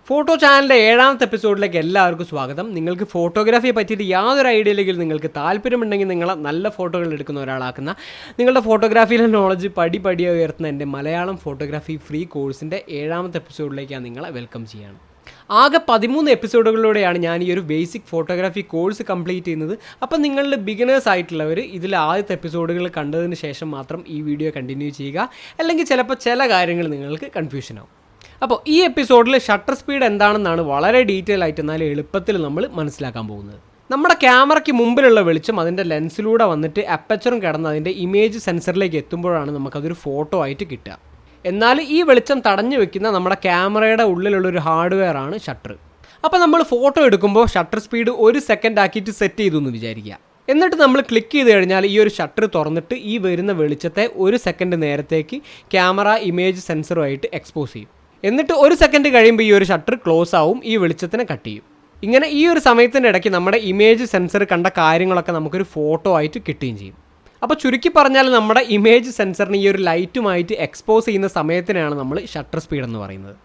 Photo ചാനലിൻ്റെ 7ാമത്തെ എപ്പിസോഡിലേക്ക് എല്ലാവർക്കും സ്വാഗതം. നിങ്ങൾക്ക് ഫോട്ടോഗ്രാഫിയെ പറ്റിയിട്ട് യാതൊരു ഐഡിയയിലെങ്കിലും നിങ്ങൾക്ക് താല്പര്യമുണ്ടെങ്കിൽ നിങ്ങളെ നല്ല ഫോട്ടോകൾ എടുക്കുന്ന ഒരാളാക്കുന്ന നിങ്ങളുടെ ഫോട്ടോഗ്രാഫിയിലെ നോളജ് പടിപടിയായി ഉയർത്തുന്ന എൻ്റെ മലയാളം ഫോട്ടോഗ്രാഫി ഫ്രീ കോഴ്സിൻ്റെ 7ാമത്തെ എപ്പിസോഡിലേക്കാണ് നിങ്ങളെ വെൽക്കം ചെയ്യാണ്. ആകെ 13 എപ്പിസോഡുകളിലൂടെയാണ് ഞാൻ ഈ ഒരു ബേസിക് ഫോട്ടോഗ്രാഫി കോഴ്സ് കംപ്ലീറ്റ് ചെയ്യുന്നത്. അപ്പം നിങ്ങളിൽ ബിഗിനേഴ്സ് ആയിട്ടുള്ളവർ ഇതിൽ ആദ്യത്തെ എപ്പിസോഡുകൾ കണ്ടതിന് ശേഷം മാത്രം ഈ വീഡിയോ കണ്ടിന്യൂ ചെയ്യുക, അല്ലെങ്കിൽ ചിലപ്പോൾ ചില കാര്യങ്ങൾ നിങ്ങൾക്ക് കൺഫ്യൂഷൻ ആവും. അപ്പോൾ ഈ എപ്പിസോഡിൽ ഷട്ടർ സ്പീഡ് എന്താണെന്നാണ് വളരെ ഡീറ്റെയിൽ ആയിട്ട് എന്നാലും എളുപ്പത്തിൽ നമ്മൾ മനസ്സിലാക്കാൻ പോകുന്നത്. നമ്മുടെ ക്യാമറയ്ക്ക് മുമ്പിലുള്ള വെളിച്ചം അതിൻ്റെ ലെൻസിലൂടെ വന്നിട്ട് അപ്പച്ചറും കിടന്ന് അതിൻ്റെ ഇമേജ് സെൻസറിലേക്ക് എത്തുമ്പോഴാണ് നമുക്കതൊരു ഫോട്ടോ ആയിട്ട് കിട്ടുക. എന്നാൽ ഈ വെളിച്ചം തടഞ്ഞു വെക്കുന്ന നമ്മുടെ ക്യാമറയുടെ ഉള്ളിലുള്ളൊരു ഹാർഡ്വെയർ ആണ് ഷട്ടർ. അപ്പോൾ നമ്മൾ ഫോട്ടോ എടുക്കുമ്പോൾ ഷട്ടർ സ്പീഡ് 1 സെക്കൻഡ് ആക്കിയിട്ട് സെറ്റ് ചെയ്തു എന്ന് വിചാരിക്കുക. എന്നിട്ട് നമ്മൾ ക്ലിക്ക് ചെയ്ത് കഴിഞ്ഞാൽ ഈ ഒരു ഷട്ടർ തുറന്നിട്ട് ഈ വരുന്ന വെളിച്ചത്തെ 1 സെക്കൻഡ് നേരത്തേക്ക് ക്യാമറ ഇമേജ് സെൻസറുമായിട്ട് എക്സ്പോസ് ചെയ്യും. എന്നിട്ട് 1 സെക്കൻഡ് കഴിയുമ്പോൾ ഈ ഒരു ഷട്ടർ ക്ലോസ് ആവും, ഈ വെളിച്ചത്തിനെ കട്ട് ചെയ്യും. ഇങ്ങനെ ഈ ഒരു സമയത്തിൻ്റെ ഇടയ്ക്ക് നമ്മുടെ ഇമേജ് സെൻസർ കണ്ട കാര്യങ്ങളൊക്കെ നമുക്കൊരു ഫോട്ടോ ആയിട്ട് കിട്ടുകയും ചെയ്യും. അപ്പോൾ ചുരുക്കി പറഞ്ഞാൽ നമ്മുടെ ഇമേജ് സെൻസറിന് ഈ ഒരു ലൈറ്റുമായിട്ട് എക്സ്പോസ് ചെയ്യുന്ന സമയത്തിനാണ് നമ്മൾ ഷട്ടർ സ്പീഡ് എന്ന് പറയുന്നത്.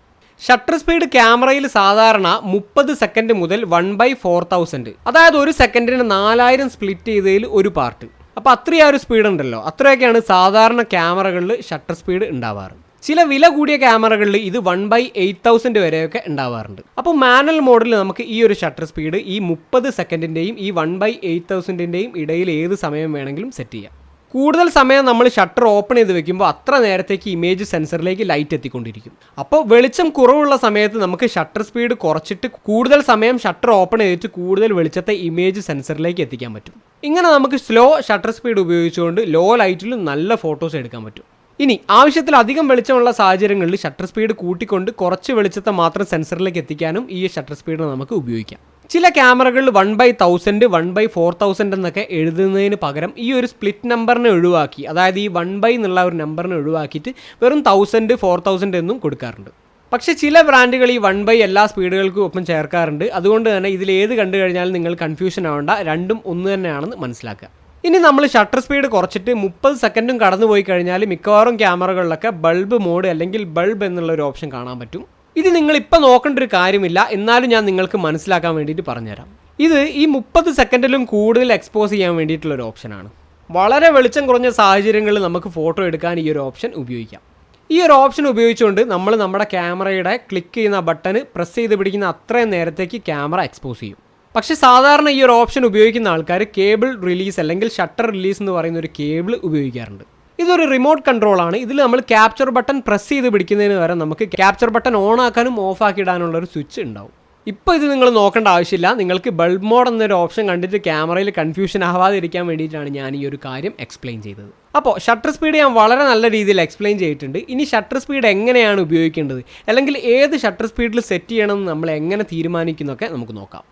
ഷട്ടർ സ്പീഡ് ക്യാമറയിൽ സാധാരണ 30 സെക്കൻഡ് മുതൽ 1/4000, അതായത് 1 സെക്കൻഡിന് 4000 സ്പ്ലിറ്റ് ചെയ്തതിൽ ഒരു പാർട്ട്. അപ്പോൾ അത്രയും ആ ഒരു സ്പീഡ് ഉണ്ടല്ലോ, അത്രയൊക്കെയാണ് സാധാരണ ക്യാമറകളിൽ ഷട്ടർ സ്പീഡ് ഉണ്ടാവാറ്. ചില വില കൂടിയ ക്യാമറകളിൽ ഇത് 1/8000 വരെയൊക്കെ ഉണ്ടാവാറുണ്ട്. അപ്പോൾ മാനുവൽ മോഡിൽ നമുക്ക് ഈ ഒരു ഷട്ടർ സ്പീഡ് ഈ 30 സെക്കൻഡിൻ്റെയും ഈ 1/8000ൻ്റെയും ഇടയിൽ ഏത് സമയം വേണമെങ്കിലും സെറ്റ് ചെയ്യാം. കൂടുതൽ സമയം നമ്മൾ ഷട്ടർ ഓപ്പൺ ചെയ്ത് വെക്കുമ്പോൾ അത്ര നേരത്തേക്ക് ഇമേജ് സെൻസറിലേക്ക് ലൈറ്റ് എത്തിക്കൊണ്ടിരിക്കും. അപ്പോൾ വെളിച്ചം കുറവുള്ള സമയത്ത് നമുക്ക് ഷട്ടർ സ്പീഡ് കുറച്ചിട്ട് കൂടുതൽ സമയം ഷട്ടർ ഓപ്പൺ ചെയ്തിട്ട് കൂടുതൽ വെളിച്ചത്തെ ഇമേജ് സെൻസറിലേക്ക് എത്തിക്കാൻ പറ്റും. ഇങ്ങനെ നമുക്ക് സ്ലോ ഷട്ടർ സ്പീഡ് ഉപയോഗിച്ചുകൊണ്ട് ലോ ലൈറ്റിലും നല്ല ഫോട്ടോസ് എടുക്കാൻ പറ്റും. ഇനി ആവശ്യത്തിലധികം വെളിച്ചമുള്ള സാഹചര്യങ്ങളിൽ ഷട്ടർ സ്പീഡ് കൂട്ടിക്കൊണ്ട് കുറച്ച് വെളിച്ചത്തെ മാത്രം സെൻസറിലേക്ക് എത്തിക്കാനും ഈ ഷട്ടർ സ്പീഡ് നമുക്ക് ഉപയോഗിക്കാം. ചില ക്യാമറകളിൽ 1/1000, 1/4000 എന്നൊക്കെ എഴുതുന്നതിന് പകരം ഈ ഒരു സ്പ്ലിറ്റ് നമ്പറിനെ ഒഴിവാക്കി, അതായത് ഈ 1 എന്നുള്ള ഒരു നമ്പറിനെ ഒഴിവാക്കിയിട്ട് വെറും 1000, 4000 എന്നും കൊടുക്കാറുണ്ട്. പക്ഷേ ചില ബ്രാൻഡുകൾ ഈ 1 എല്ലാ സ്പീഡുകൾക്കും ഒപ്പം ചേർക്കാറുണ്ട്. അതുകൊണ്ട് തന്നെ ഇതിൽ ഏത് കണ്ടു കഴിഞ്ഞാലും നിങ്ങൾ കൺഫ്യൂഷൻ ആവേണ്ട, രണ്ടും ഒന്ന് തന്നെയാണെന്ന് മനസ്സിലാക്കുക. ഇനി നമ്മൾ ഷട്ടർ സ്പീഡ് കുറച്ചിട്ട് 30 സെക്കൻഡും കടന്നു പോയി കഴിഞ്ഞാൽ മിക്കവാറും ക്യാമറകളിലൊക്കെ ബൾബ് മോഡ് അല്ലെങ്കിൽ ബൾബ് എന്നുള്ളൊരു ഓപ്ഷൻ കാണാൻ പറ്റും. ഇത് നിങ്ങളിപ്പോൾ നോക്കേണ്ട ഒരു കാര്യമില്ല, എന്നാലും ഞാൻ നിങ്ങൾക്ക് മനസ്സിലാക്കാൻ വേണ്ടിയിട്ട് പറഞ്ഞുതരാം. ഇത് ഈ 30 സെക്കൻഡിലും കൂടുതൽ എക്സ്പോസ് ചെയ്യാൻ വേണ്ടിയിട്ടുള്ളൊരു ഓപ്ഷനാണ്. വളരെ വെളിച്ചം കുറഞ്ഞ സാഹചര്യങ്ങളിൽ നമുക്ക് ഫോട്ടോ എടുക്കാൻ ഈ ഒരു ഓപ്ഷൻ ഉപയോഗിക്കാം. ഈ ഒരു ഓപ്ഷൻ ഉപയോഗിച്ചുകൊണ്ട് നമ്മൾ നമ്മുടെ ക്യാമറയുടെ ക്ലിക്ക് ചെയ്യുന്ന ബട്ടൺ പ്രസ് ചെയ്ത് പിടിക്കുന്ന അത്രയും നേരത്തേക്ക് ക്യാമറ എക്സ്പോസ് ചെയ്യും. പക്ഷേ സാധാരണ ഈ ഒരു ഓപ്ഷൻ ഉപയോഗിക്കുന്ന ആൾക്കാർ കേബിൾ റിലീസ് അല്ലെങ്കിൽ ഷട്ടർ റിലീസ് എന്ന് പറയുന്ന ഒരു കേബിൾ ഉപയോഗിക്കാറുണ്ട്. ഇതൊരു റിമോട്ട് കൺട്രോളാണ്. ഇതിൽ നമ്മൾ ക്യാപ്ചർ ബട്ടൺ പ്രസ് ചെയ്ത് പിടിക്കുന്നതിന് വരെ നമുക്ക് ക്യാപ്ചർ ബട്ടൺ ഓൺ ആക്കാനും ഓഫ് ആക്കി ഇടാനുള്ള ഒരു സ്വിച്ച് ഉണ്ടാവും. ഇപ്പോൾ ഇത് നിങ്ങൾ നോക്കേണ്ട ആവശ്യമില്ല. നിങ്ങൾക്ക് ബൾബ് മോഡ് എന്നൊരു ഓപ്ഷൻ കണ്ടിട്ട് ക്യാമറയിൽ കൺഫ്യൂഷൻ ആവാതിരിക്കാൻ വേണ്ടിയിട്ടാണ് ഞാൻ ഈ ഒരു കാര്യം എക്സ്പ്ലെയിൻ ചെയ്തത്. അപ്പോൾ ഷട്ടർ സ്പീഡ് ഞാൻ വളരെ നല്ല രീതിയിൽ എക്സ്പ്ലെയിൻ ചെയ്തിട്ടുണ്ട്. ഇനി ഷട്ടർ സ്പീഡ് എങ്ങനെയാണ് ഉപയോഗിക്കേണ്ടത്, അല്ലെങ്കിൽ ഏത് ഷട്ടർ സ്പീഡിൽ സെറ്റ് ചെയ്യണമെന്ന് നമ്മൾ എങ്ങനെ തീരുമാനിക്കുന്നതൊക്കെ നമുക്ക് നോക്കാം.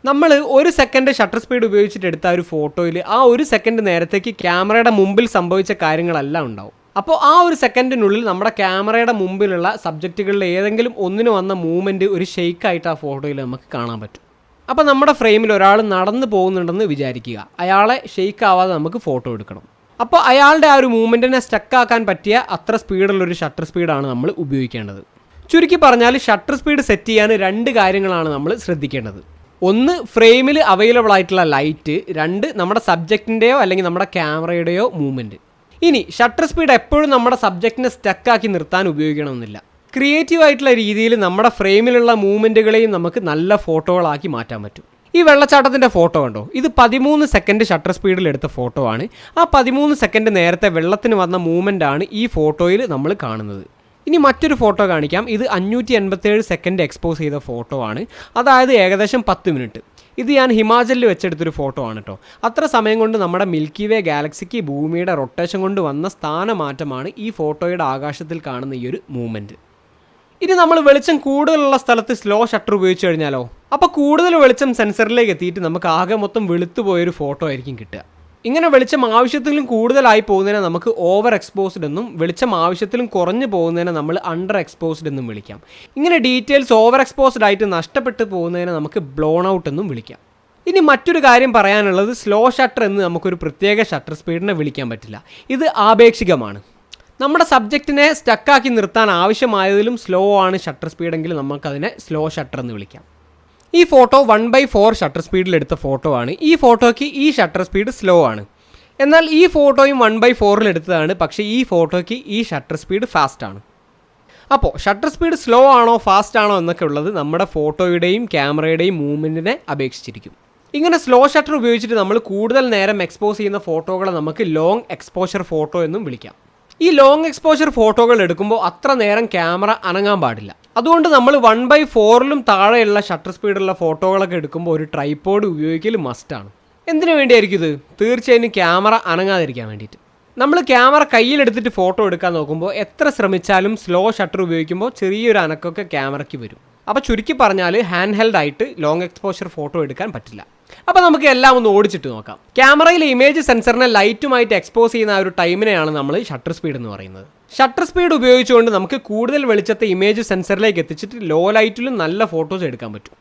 നമ്മൾ 1 സെക്കൻഡ് ഷട്ടർ സ്പീഡ് ഉപയോഗിച്ചിട്ട് എടുത്ത ഒരു ഫോട്ടോയിൽ ആ 1 സെക്കൻഡ് നേരത്തേക്ക് ക്യാമറയുടെ മുമ്പിൽ സംഭവിച്ച കാര്യങ്ങളെല്ലാം ഉണ്ടാവും. അപ്പോൾ ആ 1 സെക്കൻഡിനുള്ളിൽ നമ്മുടെ ക്യാമറയുടെ മുമ്പിലുള്ള സബ്ജക്റ്റുകളിൽ ഏതെങ്കിലും ഒന്നിന് വന്ന മൂവ്മെൻറ്റ് ഒരു ഷെയ്ക്കായിട്ട് ആ ഫോട്ടോയിൽ നമുക്ക് കാണാൻ പറ്റും. അപ്പോൾ നമ്മുടെ ഫ്രെയിമിൽ ഒരാൾ നടന്നു പോകുന്നുണ്ടെന്ന് വിചാരിക്കുക. അയാളെ ഷെയ്ക്ക് ആവാതെ നമുക്ക് ഫോട്ടോ എടുക്കണം. അപ്പോൾ അയാളുടെ ആ ഒരു മൂവ്മെൻറ്റിനെ സ്റ്റക്കാക്കാൻ പറ്റിയ അത്ര സ്പീഡുള്ളൊരു ഷട്ടർ സ്പീഡാണ് നമ്മൾ ഉപയോഗിക്കേണ്ടത്. ചുരുക്കി പറഞ്ഞാൽ ഷട്ടർ സ്പീഡ് സെറ്റ് ചെയ്യാൻ 2 കാര്യങ്ങളാണ് നമ്മൾ ശ്രദ്ധിക്കേണ്ടത്. 1, ഫ്രെയിമിൽ അവൈലബിൾ ആയിട്ടുള്ള ലൈറ്റ്. 2, നമ്മുടെ സബ്ജക്റ്റിൻ്റെയോ അല്ലെങ്കിൽ നമ്മുടെ ക്യാമറയുടെയോ മൂവ്മെൻറ്റ്. ഇനി ഷട്ടർ സ്പീഡ് എപ്പോഴും നമ്മുടെ സബ്ജക്റ്റിനെ സ്റ്റക്കാക്കി നിർത്താൻ ഉപയോഗിക്കണമെന്നില്ല. ക്രിയേറ്റീവ് ആയിട്ടുള്ള രീതിയിൽ നമ്മുടെ ഫ്രെയിമിലുള്ള മൂവ്മെൻറ്റുകളെയും നമുക്ക് നല്ല ഫോട്ടോകളാക്കി മാറ്റാൻ പറ്റും. ഈ വെള്ളച്ചാട്ടത്തിൻ്റെ ഫോട്ടോ കണ്ടോ, ഇത് 13 സെക്കൻഡ് ഷട്ടർ സ്പീഡിൽ എടുത്ത ഫോട്ടോ ആണ്. ആ 13 സെക്കൻഡ് നേരത്തെ വെള്ളത്തിന് വന്ന മൂവ്മെൻ്റ് ആണ് ഈ ഫോട്ടോയിൽ നമ്മൾ കാണുന്നത്. ഇനി മറ്റൊരു ഫോട്ടോ കാണിക്കാം. ഇത് 587 സെക്കൻഡ് എക്സ്പോസ് ചെയ്ത ഫോട്ടോ ആണ്, അതായത് ഏകദേശം 10 മിനിറ്റ്. ഇത് ഞാൻ ഹിമാചലിൽ വെച്ചെടുത്തൊരു ഫോട്ടോ ആണ് കേട്ടോ. അത്ര സമയം കൊണ്ട് നമ്മുടെ മിൽക്കി വേ ഗാലക്സിക്ക് ഭൂമിയുടെ റൊട്ടേഷൻ കൊണ്ട് വന്ന സ്ഥാനമാറ്റമാണ് ഈ ഫോട്ടോയുടെ ആകാശത്തിൽ കാണുന്ന ഈ ഒരു മൂവ്മെൻറ്റ്. ഇനി നമ്മൾ വെളിച്ചം കൂടുതലുള്ള സ്ഥലത്ത് സ്ലോ ഷട്ടർ ഉപയോഗിച്ച് കഴിഞ്ഞാലോ, അപ്പോൾ കൂടുതൽ വെളിച്ചം സെൻസറിലേക്ക് എത്തിയിട്ട് നമുക്ക് ആകെ മൊത്തം വെളുത്തു പോയൊരു ഫോട്ടോ ആയിരിക്കും കിട്ടുക. ഇങ്ങനെ വെളിച്ചം ആവശ്യത്തിലും കൂടുതലായി പോകുന്നതിനെ നമുക്ക് ഓവർ എക്സ്പോസ്ഡ് എന്നും വെളിച്ചം ആവശ്യത്തിലും കുറഞ്ഞു പോകുന്നതിനെ നമ്മൾ അണ്ടർ എക്സ്പോസ്ഡ് എന്നും വിളിക്കാം. ഇങ്ങനെ ഡീറ്റെയിൽസ് ഓവർ എക്സ്പോസ്ഡ് ആയിട്ട് നഷ്ടപ്പെട്ടു പോകുന്നതിനെ നമുക്ക് ബ്ലോൺ ഔട്ട് എന്നും വിളിക്കാം. ഇനി മറ്റൊരു കാര്യം പറയാനുള്ളത്, സ്ലോ ഷട്ടർ എന്ന് നമുക്കൊരു പ്രത്യേക ഷട്ടർ സ്പീഡിനെ വിളിക്കാൻ പറ്റില്ല. ഇത് ആപേക്ഷികമാണ്. നമ്മുടെ സബ്ജക്റ്റിനെ സ്റ്റക്കാക്കി നിർത്താൻ ആവശ്യമായതിലും സ്ലോ ആണ് ഷട്ടർ സ്പീഡെങ്കിൽ നമുക്കതിനെ സ്ലോ ഷട്ടർ എന്ന് വിളിക്കാം. ഈ ഫോട്ടോ 1/4 ഷട്ടർ സ്പീഡിൽ എടുത്ത ഫോട്ടോ ആണ്. ഈ ഫോട്ടോയ്ക്ക് ഈ ഷട്ടർ സ്പീഡ് സ്ലോ ആണ്. എന്നാൽ ഈ ഫോട്ടോയും 1/4 എടുത്തതാണ്, പക്ഷേ ഈ ഫോട്ടോയ്ക്ക് ഈ ഷട്ടർ സ്പീഡ് ഫാസ്റ്റ് ആണ്. അപ്പോൾ ഷട്ടർ സ്പീഡ് സ്ലോ ആണോ ഫാസ്റ്റ് ആണോ എന്നൊക്കെ ഉള്ളത് നമ്മുടെ ഫോട്ടോയുടെയും ക്യാമറയുടെയും മൂവ്മെൻറ്റിനെ അപേക്ഷിച്ചിരിക്കും. ഇങ്ങനെ സ്ലോ ഷട്ടർ ഉപയോഗിച്ചിട്ട് നമ്മൾ കൂടുതൽ നേരം എക്സ്പോസ് ചെയ്യുന്ന ഫോട്ടോകളെ നമുക്ക് ലോങ് എക്സ്പോഷർ ഫോട്ടോ എന്നും വിളിക്കാം. ഈ ലോങ് എക്സ്പോഷർ ഫോട്ടോകൾ എടുക്കുമ്പോൾ അത്ര നേരം ക്യാമറ അനങ്ങാൻ പാടില്ല. അതുകൊണ്ട് നമ്മൾ 1/4 താഴെയുള്ള ഷട്ടർ സ്പീഡുള്ള ഫോട്ടോകളൊക്കെ എടുക്കുമ്പോൾ ഒരു ട്രൈപോഡ് ഉപയോഗിക്കൽ മസ്റ്റാണ്. എന്തിനു വേണ്ടിയായിരിക്കും ഇത്? തീർച്ചയായും ക്യാമറ അനങ്ങാതിരിക്കാൻ വേണ്ടിയിട്ട്. നമ്മൾ ക്യാമറ കയ്യിലെടുത്തിട്ട് ഫോട്ടോ എടുക്കാൻ നോക്കുമ്പോൾ എത്ര ശ്രമിച്ചാലും സ്ലോ ഷട്ടർ ഉപയോഗിക്കുമ്പോൾ ചെറിയൊരു അനക്കമൊക്കെ ക്യാമറയ്ക്ക് വരും. അപ്പോൾ ചുരുക്കി പറഞ്ഞാൽ ഹാൻഡ് ഹെൽഡ് ആയിട്ട് ലോങ് എക്സ്പോഷർ ഫോട്ടോ എടുക്കാൻ പറ്റില്ല. അപ്പോൾ നമുക്ക് എല്ലാം ഒന്ന് ഓടിച്ചിട്ട് നോക്കാം. ക്യാമറയിലെ ഇമേജ് സെൻസറിനെ ലൈറ്റുമായിട്ട് എക്സ്പോസ് ചെയ്യുന്ന ആ ഒരു ടൈമിനെയാണ് നമ്മൾ ഷട്ടർ സ്പീഡ് എന്ന് പറയുന്നത്. ഷട്ടർ സ്പീഡ് ഉപയോഗിച്ചുകൊണ്ട് നമുക്ക് കൂടുതൽ വെളിച്ചത്തെ ഇമേജ് സെൻസറിലേക്ക് എത്തിച്ചിട്ട് ലോ ലൈറ്റിലും നല്ല ഫോട്ടോസ് എടുക്കാൻ പറ്റും.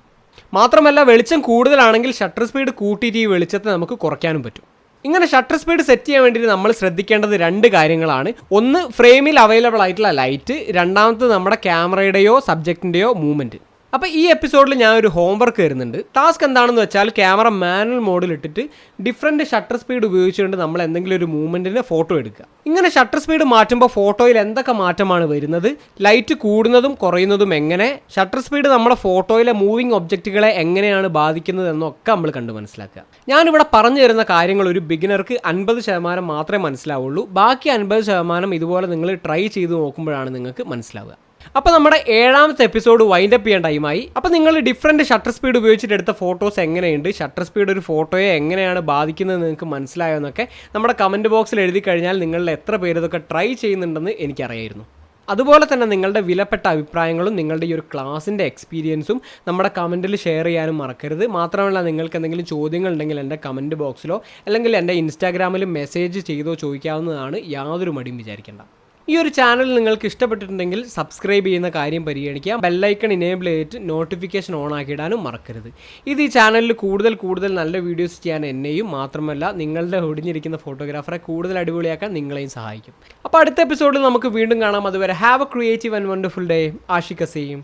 മാത്രമല്ല വെളിച്ചം കൂടുതലാണെങ്കിൽ ഷട്ടർ സ്പീഡ് കൂട്ടിയിട്ട് ഈ വെളിച്ചത്തെ നമുക്ക് കുറയ്ക്കാനും പറ്റും. ഇങ്ങനെ ഷട്ടർ സ്പീഡ് സെറ്റ് ചെയ്യാൻ വേണ്ടിയിട്ട് നമ്മൾ ശ്രദ്ധിക്കേണ്ടത് 2 കാര്യങ്ങളാണ്. ഒന്ന്, ഫ്രെയിമിൽ അവൈലബിൾ ആയിട്ടുള്ള ലൈറ്റ്. രണ്ടാമത് നമ്മുടെ ക്യാമറയുടെയോ സബ്ജക്റ്റിൻ്റെയോ മൂവ്മെൻറ്റ്. അപ്പോൾ ഈ എപ്പിസോഡിൽ ഞാൻ ഒരു ഹോംവർക്ക് തരുന്നുണ്ട്. ടാസ്ക് എന്താണെന്ന് വെച്ചാൽ ക്യാമറ മാനുവൽ മോഡിൽ ഇട്ടിട്ട് ഡിഫറൻറ്റ് ഷട്ടർ സ്പീഡ് ഉപയോഗിച്ചുകൊണ്ട് നമ്മൾ എന്തെങ്കിലും ഒരു മൂവ്മെൻറ്റിനെ ഫോട്ടോ എടുക്കുക. ഇങ്ങനെ ഷട്ടർ സ്പീഡ് മാറ്റുമ്പോൾ ഫോട്ടോയിൽ എന്തൊക്കെ മാറ്റമാണ് വരുന്നത്, ലൈറ്റ് കൂടുന്നതും കുറയുന്നതും എങ്ങനെ, ഷട്ടർ സ്പീഡ് നമ്മുടെ ഫോട്ടോയിലെ മൂവിങ് ഒബ്ജക്റ്റുകളെ എങ്ങനെയാണ് ബാധിക്കുന്നത് എന്നൊക്കെ നമ്മൾ കണ്ട് മനസ്സിലാക്കുക. ഞാനിവിടെ പറഞ്ഞു തരുന്ന കാര്യങ്ങൾ ഒരു ബിഗിനർക്ക് 50% മാത്രമേ മനസ്സിലാവുള്ളൂ. ബാക്കി 50% ഇതുപോലെ നിങ്ങൾ ട്രൈ ചെയ്ത് നോക്കുമ്പോഴാണ് നിങ്ങൾക്ക് മനസ്സിലാവുക. അപ്പോൾ നമ്മുടെ 7ാമത്തെ എപ്പിസോഡ് വൈൻഡപ്പ് ചെയ്യാൻ ടൈമായി. അപ്പോൾ നിങ്ങൾ ഡിഫറൻറ്റ് ഷട്ടർ സ്പീഡ് ഉപയോഗിച്ചിട്ട് എടുത്ത ഫോട്ടോസ് എങ്ങനെയുണ്ട്, ഷട്ടർ സ്പീഡ് ഒരു ഫോട്ടോയെ എങ്ങനെയാണ് ബാധിക്കുന്നത് നിങ്ങൾക്ക് മനസ്സിലായോ എന്നൊക്കെ നമ്മുടെ കമൻറ്റ് ബോക്സിൽ എഴുതി കഴിഞ്ഞാൽ നിങ്ങളിൽ എത്ര പേര് ഇതൊക്കെ ട്രൈ ചെയ്യുന്നുണ്ടെന്ന് എനിക്കറിയായിരുന്നു. അതുപോലെ തന്നെ നിങ്ങളുടെ വിലപ്പെട്ട അഭിപ്രായങ്ങളും നിങ്ങളുടെ ഈ ഒരു ക്ലാസ്സിൻ്റെ എക്സ്പീരിയൻസും നമ്മുടെ കമൻറ്റിൽ ഷെയർ ചെയ്യാനും മറക്കരുത്. മാത്രമല്ല നിങ്ങൾക്ക് എന്തെങ്കിലും ചോദ്യങ്ങൾ ഉണ്ടെങ്കിൽ എൻ്റെ കമൻറ്റ് ബോക്സിലോ അല്ലെങ്കിൽ എൻ്റെ ഇൻസ്റ്റാഗ്രാമിൽ മെസ്സേജ് ചെയ്തോ ചോദിക്കാവുന്നതാണ്. യാതൊരു മടിയും വിചാരിക്കേണ്ട. ഈ ഒരു ചാനൽ നിങ്ങൾക്ക് ഇഷ്ടപ്പെട്ടിട്ടുണ്ടെങ്കിൽ സബ്സ്ക്രൈബ് ചെയ്യുന്ന കാര്യം പരിഗണിക്കുക. ബെല്ലൈക്കൺ ഇനേബിൾ ചെയ്തിട്ട് നോട്ടിഫിക്കേഷൻ ഓൺ ആക്കിയിടാനും മറക്കരുത്. ഇത് ഈ ചാനലിൽ കൂടുതൽ നല്ല വീഡിയോസ് ചെയ്യാൻ എന്നെയും മാത്രമല്ല നിങ്ങളുടെ ഒടിഞ്ഞിരിക്കുന്ന ഫോട്ടോഗ്രാഫറെ കൂടുതൽ അടിപൊളിയാക്കാൻ നിങ്ങളെയും സഹായിക്കും. അപ്പോൾ അടുത്ത എപ്പിസോഡിൽ നമുക്ക് വീണ്ടും കാണാം. അതുവരെ have a creative and wonderful day. Ashiq Aseem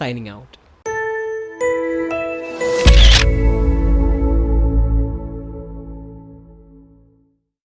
signing out.